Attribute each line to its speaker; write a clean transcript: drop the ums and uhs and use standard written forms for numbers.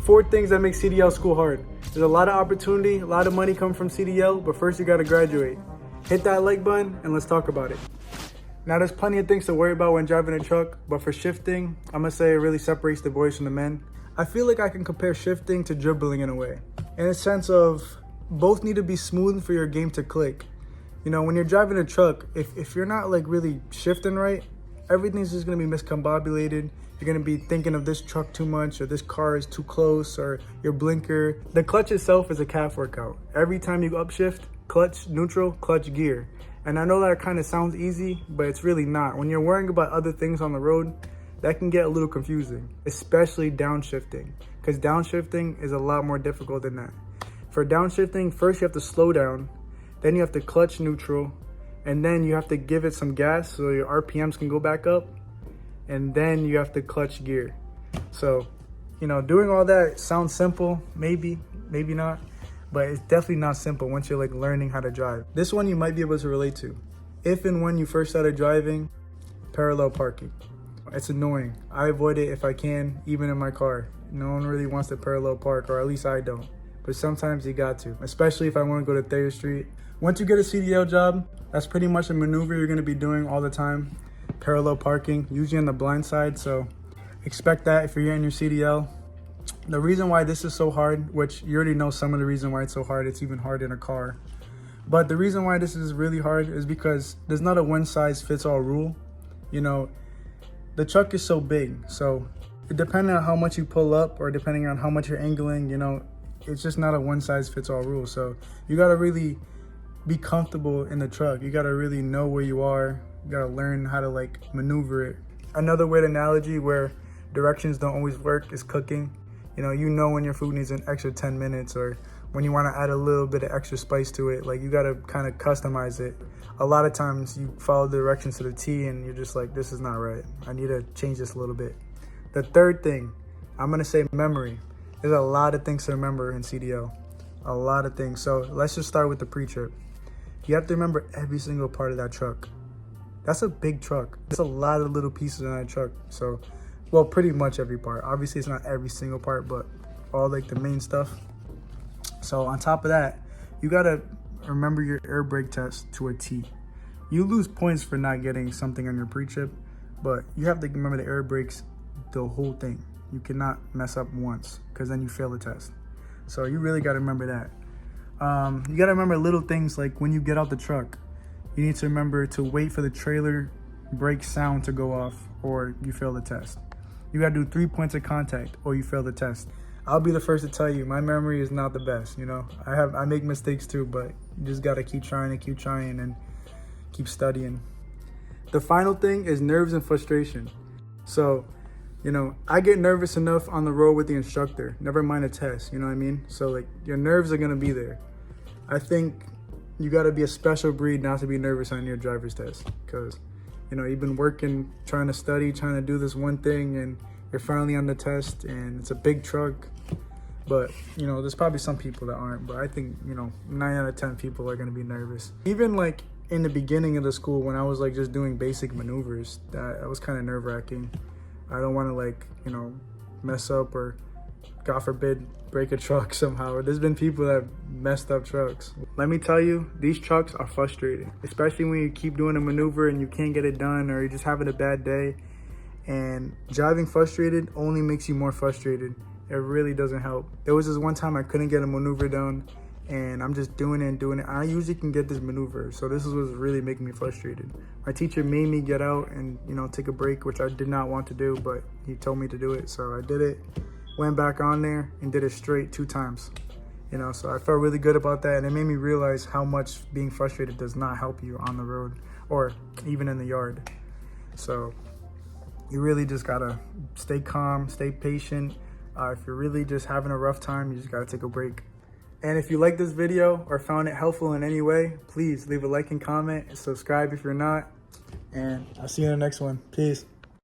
Speaker 1: 4 things that make CDL school hard. There's a lot of opportunity, a lot of money coming from CDL, but first you gotta graduate. Hit that like button and let's talk about it. Now there's plenty of things to worry about when driving a truck, but for shifting, I'm gonna say it really separates the boys from the men. I feel like I can compare shifting to dribbling in a way, in a sense of both need to be smooth for your game to click. You know, when you're driving a truck, if you're not like really shifting right, everything's just gonna be miscombobulated. You're gonna be thinking of this truck too much, or this car is too close, or your blinker. The clutch itself is a calf workout. Every time you upshift, clutch, neutral, clutch, gear. And I know that kind of sounds easy, but it's really not. When you're worrying about other things on the road, that can get a little confusing, especially downshifting, because downshifting is a lot more difficult than that. For downshifting, first you have to slow down, then you have to clutch neutral, and then you have to give it some gas so your RPMs can go back up, and then you have to clutch gear. So, you know, doing all that sounds simple, maybe not, but it's definitely not simple once you're like learning how to drive. This one you might be able to relate to. If and when you first started driving, parallel parking. It's annoying. I avoid it if I can, even in my car. No one really wants to parallel park, or at least I don't. But sometimes you got to, especially if I want to go to Thayer Street. Once you get a CDL job, that's pretty much a maneuver you're gonna be doing all the time. Parallel parking, usually on the blind side, so expect that if you're getting your CDL. The reason why this is so hard, which you already know some of the reason why it's so hard, it's even hard in a car. But the reason why this is really hard is because there's not a one size fits all rule. You know, the truck is so big, so depending on how much you pull up or depending on how much you're angling, you know, it's just not a one size fits all rule. So you gotta really be comfortable in the truck. You gotta really know where you are. You gotta learn how to like maneuver it. Another weird analogy where directions don't always work is cooking. You know when your food needs an extra 10 minutes or when you want to add a little bit of extra spice to it, like you got to kind of customize it. A lot of times you follow the directions to the T and you're just like, this is not right. I need to change this a little bit. The third thing, I'm going to say memory. There's a lot of things to remember in CDL, a lot of things. So let's just start with the pre-trip. You have to remember every single part of that truck. That's a big truck. There's a lot of little pieces in that truck. So, well, pretty much every part. Obviously, it's not every single part, but all like the main stuff. So on top of that, you gotta remember your air brake test to a T. You lose points for not getting something on your pre-trip, but you have to remember the air brakes, the whole thing. You cannot mess up once, because then you fail the test. So you really gotta remember that. You gotta remember little things like when you get out the truck, you need to remember to wait for the trailer brake sound to go off or you fail the test. You gotta do 3 points of contact or you fail the test. I'll be the first to tell you, my memory is not the best, you know. I make mistakes too, but you just gotta keep trying and keep studying. The final thing is nerves and frustration. So, you know, I get nervous enough on the road with the instructor, never mind a test, you know what I mean? So like your nerves are gonna be there. I think you gotta be a special breed not to be nervous on your driver's test, because, you know, you've been working, trying to study, trying to do this one thing, and you're finally on the test and it's a big truck. But, you know, there's probably some people that aren't, but I think, you know, 9 out of 10 people are gonna be nervous. Even like in the beginning of the school when I was like just doing basic maneuvers, that was kind of nerve-wracking. I don't wanna like, you know, mess up or God forbid break a truck somehow. There's been people that messed up trucks. Let me tell you, these trucks are frustrating, especially when you keep doing a maneuver and you can't get it done or you're just having a bad day. And driving frustrated only makes you more frustrated. It really doesn't help. There was this one time I couldn't get a maneuver done and I'm just doing it. I usually can get this maneuver, so this was really making me frustrated. My teacher made me get out and, you know, take a break, which I did not want to do, but he told me to do it, so I did it. Went back on there and did it straight 2 times. You know, so I felt really good about that, and it made me realize how much being frustrated does not help you on the road or even in the yard. So you really just gotta stay calm, stay patient. If you're really just having a rough time, you just gotta take a break. And if you like this video or found it helpful in any way, please leave a like and comment and subscribe if you're not. And I'll see you in the next one. Peace.